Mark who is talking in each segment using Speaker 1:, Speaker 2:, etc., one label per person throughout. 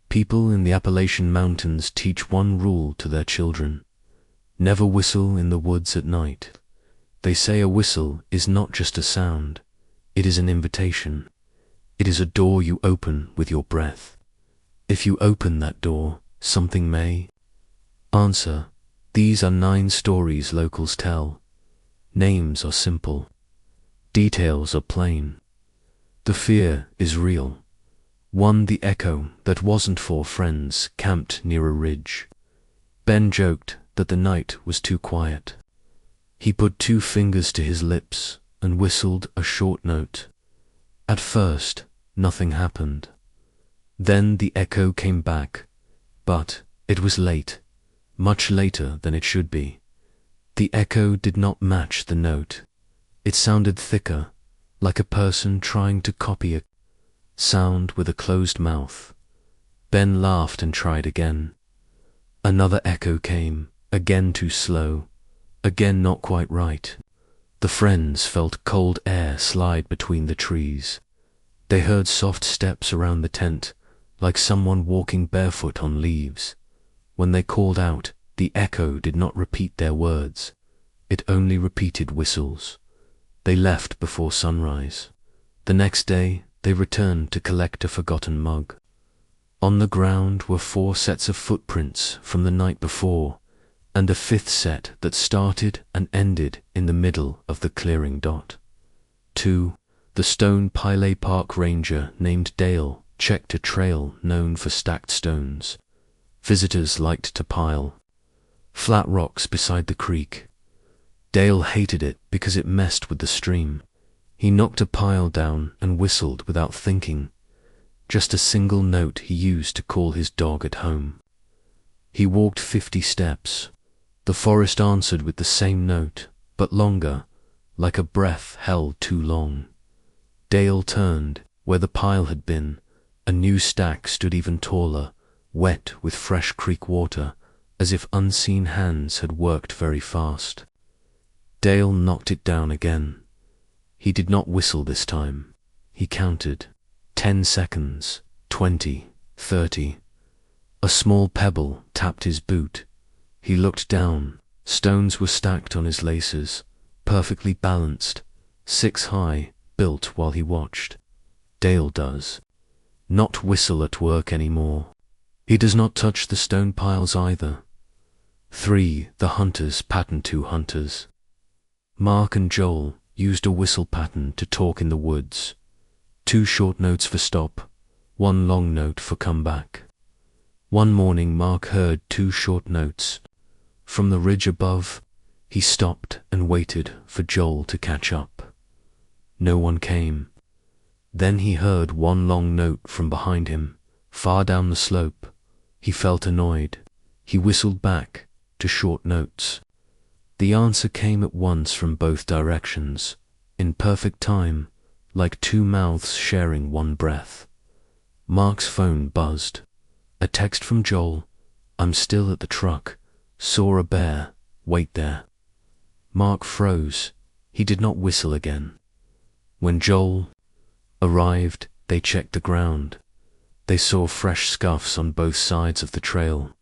Speaker 1: People in the Appalachian Mountains teach one rule to their children: never whistle in the woods at night. They say a whistle is not just a sound, it is an invitation. It is a door you open with your breath. If you open that door, something may answer. These are 9 stories locals tell. Names are simple. Details are plain. The fear is real. One, the echo that wasn't for friends camped near a ridge. Ben joked that the night was too quiet. He put 2 fingers to his lips and whistled a short note. At first, nothing happened. Then the echo came back, but it was late, much later than it should be. The echo did not match the note. It sounded thicker, like a person trying to copy a sound with a closed mouth. Ben laughed and tried again. Another echo came, again too slow, again not quite right. The friends felt cold air slide between the trees. They heard soft steps around the tent, like someone walking barefoot on leaves. When they called out, the echo did not repeat their words. It only repeated whistles. They left before sunrise. The next day, they returned to collect a forgotten mug. On the ground were 4 sets of footprints from the night before, and a 5th set that started and ended in the middle of the clearing dot. 2. The Stone Piley Park ranger named Dale checked a trail known for stacked stones. Visitors liked to pile flat rocks beside the creek. Dale hated it because it messed with the stream. He knocked a pile down and whistled without thinking, just a single note he used to call his dog at home. He walked 50 steps. The forest answered with the same note, but longer, like a breath held too long. Dale turned. Where the pile had been, a new stack stood even taller, wet with fresh creek water, as if unseen hands had worked very fast. Dale knocked it down again. He did not whistle this time. He counted. 10 seconds, 20, 30. A small pebble tapped his boot. He looked down. Stones were stacked on his laces, perfectly balanced, 6 high, built while he watched. Dale does not whistle at work anymore. He does not touch the stone piles either. 3. The hunters pattern 2 hunters. Mark and Joel used a whistle pattern to talk in the woods. 2 short notes for stop, 1 long note for come back. One morning Mark heard 2 short notes. From the ridge above, he stopped and waited for Joel to catch up. No one came. Then he heard 1 long note from behind him, far down the slope. He felt annoyed. He whistled back, 2 short notes. The answer came at once from both directions, in perfect time, like 2 mouths sharing 1 breath. Mark's phone buzzed. A text from Joel: "I'm still at the truck. Saw a bear. Wait there." Mark froze. He did not whistle again. When Joel arrived, they checked the ground. They saw fresh scuffs on both sides of the trail.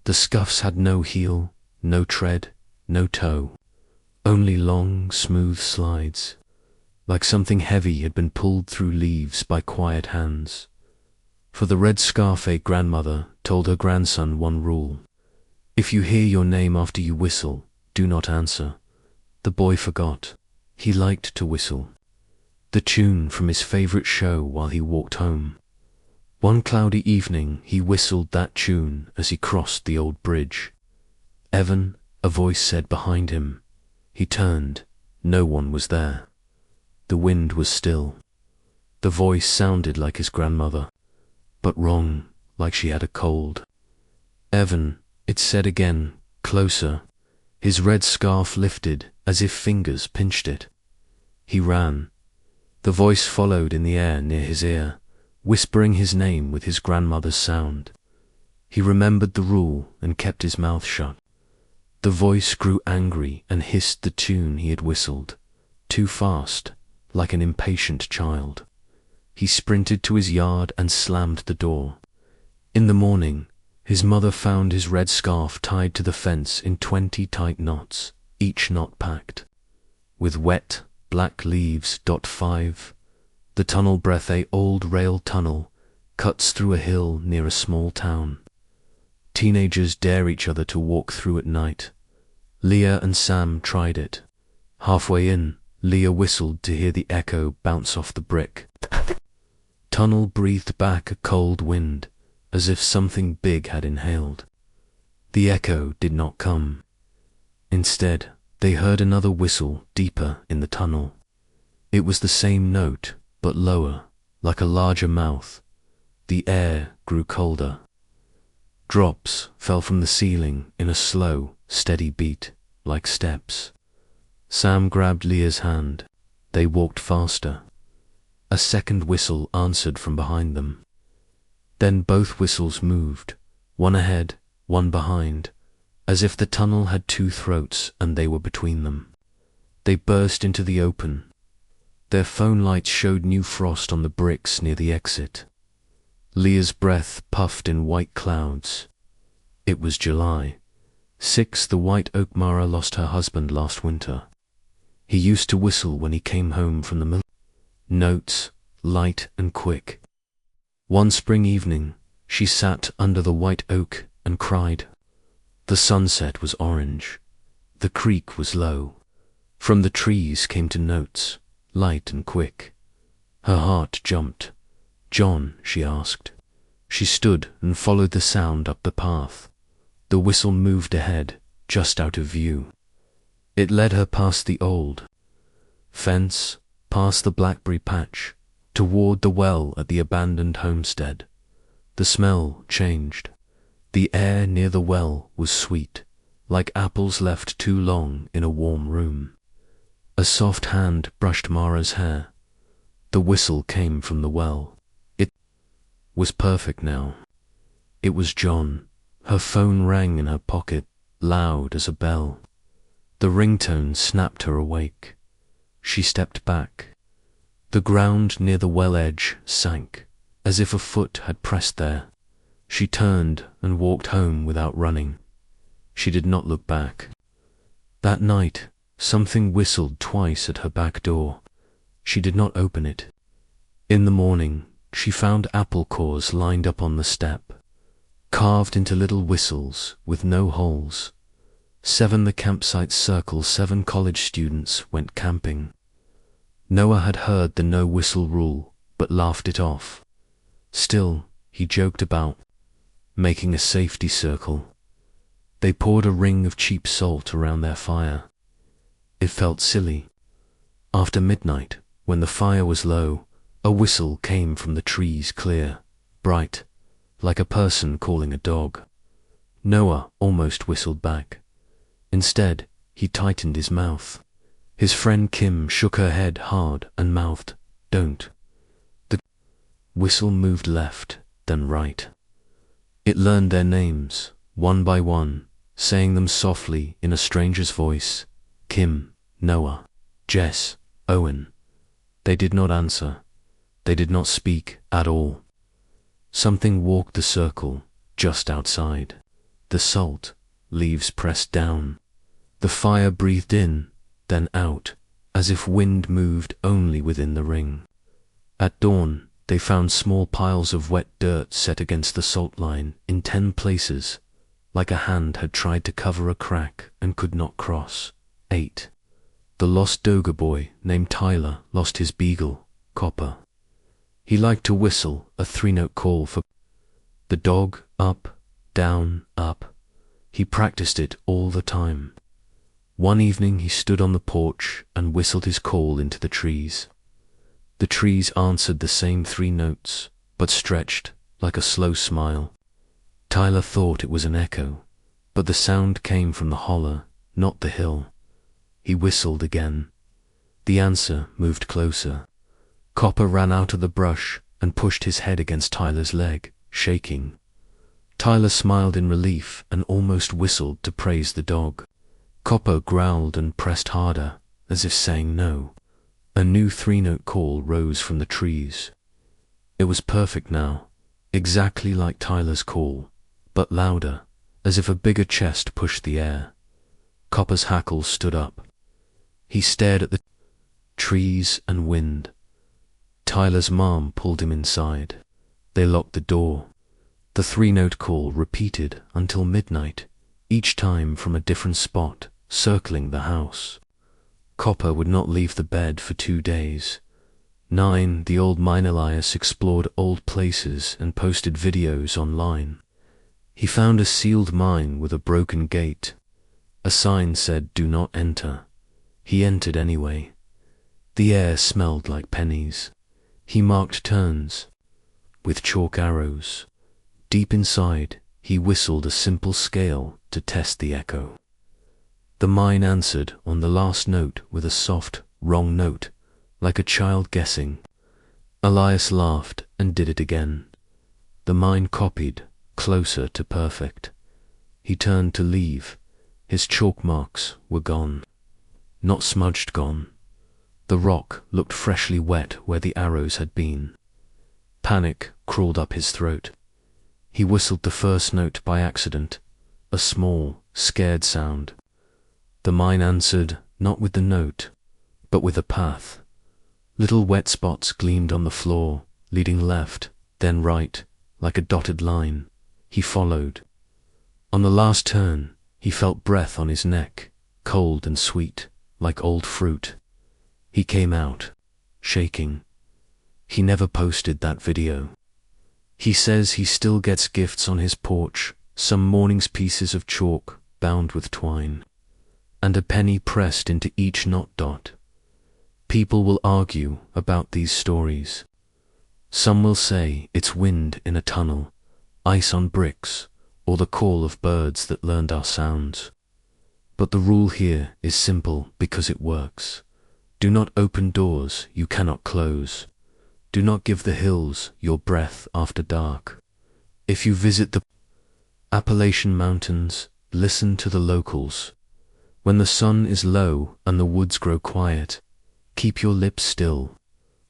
Speaker 1: The scuffs had no heel, no tread, no toe, only long, smooth slides, like something heavy had been pulled through leaves by quiet hands. For the red scarf, a grandmother told her grandson 1 rule: if you hear your name after you whistle, do not answer. The boy forgot. He liked to whistle the tune from his favorite show while he walked home. One cloudy evening he whistled that tune as he crossed the old bridge. "Evan," a voice said behind him. He turned. No one was there. The wind was still. The voice sounded like his grandmother, but wrong, like she had a cold. "Evan," it said again, closer. His red scarf lifted as if fingers pinched it. He ran. The voice followed in the air near his ear, whispering his name with his grandmother's sound. He remembered the rule and kept his mouth shut. The voice grew angry and hissed the tune he had whistled, too fast, like an impatient child. He sprinted to his yard and slammed the door. In the morning, his mother found his red scarf tied to the fence in 20 tight knots, each knot packed with wet, black leaves. 5. The tunnel breath. A old rail tunnel cuts through a hill near a small town. Teenagers dare each other to walk through at night. Leah and Sam tried it. Halfway in, Leah whistled to hear the echo bounce off the brick. Tunnel breathed back a cold wind, as if something big had inhaled. The echo did not come. Instead, they heard another whistle deeper in the tunnel. It was the same note, but lower, like a larger mouth. The air grew colder. Drops fell from the ceiling in a slow, steady beat, like steps. Sam grabbed Leah's hand. They walked faster. A second whistle answered from behind them. Then both whistles moved, one ahead, one behind, as if the tunnel had two throats and they were between them. They burst into the open. Their phone lights showed new frost on the bricks near the exit. Leah's breath puffed in white clouds. It was July. 6. The white oak Mara lost her husband last winter. He used to whistle when he came home from the mill. Notes, light and quick. One spring evening, she sat under the white oak and cried. The sunset was orange. The creek was low. From the trees came to notes, light and quick. Her heart jumped. "John?" she asked. She stood and followed the sound up the path. The whistle moved ahead, just out of view. It led her past the old fence, past the blackberry patch, toward the well at the abandoned homestead. The smell changed. The air near the well was sweet, like apples left too long in a warm room. A soft hand brushed Mara's hair. The whistle came from the well. It was perfect now. It was John. Her phone rang in her pocket, loud as a bell. The ringtone snapped her awake. She stepped back. The ground near the well edge sank, as if a foot had pressed there. She turned and walked home without running. She did not look back. That night, something whistled twice at her back door. She did not open it. In the morning, she found apple cores lined up on the step, carved into little whistles with no holes. 7. The campsite circle. 7 college students went camping. Noah had heard the no-whistle rule, but laughed it off. Still, he joked about making a safety circle. They poured a ring of cheap salt around their fire. It felt silly. After midnight, when the fire was low, a whistle came from the trees, clear, bright, like a person calling a dog. Noah almost whistled back. Instead, he tightened his mouth. His friend Kim shook her head hard and mouthed, "Don't." The whistle moved left, then right. It learned their names, one by one, saying them softly in a stranger's voice. Kim, Noah, Jess, Owen. They did not answer. They did not speak at all. Something walked the circle, just outside. The salt, leaves pressed down. The fire breathed in, then out, as if wind moved only within the ring. At dawn, they found small piles of wet dirt set against the salt line in 10 places, like a hand had tried to cover a crack and could not cross. 8. The lost Doga boy named Tyler lost his beagle, Copper. He liked to whistle a 3-note call for the dog, up, down, up. He practiced it all the time. One evening he stood on the porch and whistled his call into the trees. The trees answered the same 3 notes, but stretched like a slow smile. Tyler thought it was an echo, but the sound came from the holler, not the hill. He whistled again. The answer moved closer. Copper ran out of the brush and pushed his head against Tyler's leg, shaking. Tyler smiled in relief and almost whistled to praise the dog. Copper growled and pressed harder, as if saying no. A new 3-note call rose from the trees. It was perfect now. exactly like Tyler's call, but louder, as if a bigger chest pushed the air. Copper's hackles stood up. He stared at the trees and wind. Tyler's mom pulled him inside. They locked the door. The three-note call repeated until midnight, each time from a different spot, circling the house. Copper would not leave the bed for 2 days. 9. The old mine Elias explored old places and posted videos online. He found a sealed mine with a broken gate. A sign said, "Do not enter." He entered anyway. The air smelled like pennies. He marked turns with chalk arrows. Deep inside, he whistled a simple scale to test the echo. The mine answered on the last note with a soft, wrong note, like a child guessing. Elias laughed and did it again. The mine copied, closer to perfect. He turned to leave. His chalk marks were gone. Not smudged gone. The rock looked freshly wet where the arrows had been. Panic crawled up his throat. He whistled the first note by accident, a small, scared sound. The mine answered not with the note, but with a path. Little wet spots gleamed on the floor, leading left, then right, like a dotted line. He followed. On the last turn, he felt breath on his neck, cold and sweet, like old fruit. He came out, shaking. He never posted that video. He says he still gets gifts on his porch, some morning's pieces of chalk bound with twine, and a penny pressed into each knot dot. People will argue about these stories. Some will say it's wind in a tunnel, ice on bricks, or the call of birds that learned our sounds. But the rule here is simple because it works. Do not open doors you cannot close. Do not give the hills your breath after dark. If you visit the Appalachian Mountains, listen to the locals. When the sun is low and the woods grow quiet, keep your lips still.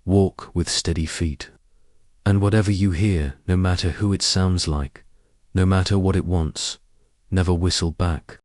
Speaker 1: Walk with steady feet. And whatever you hear, no matter who it sounds like, no matter what it wants, never whistle back.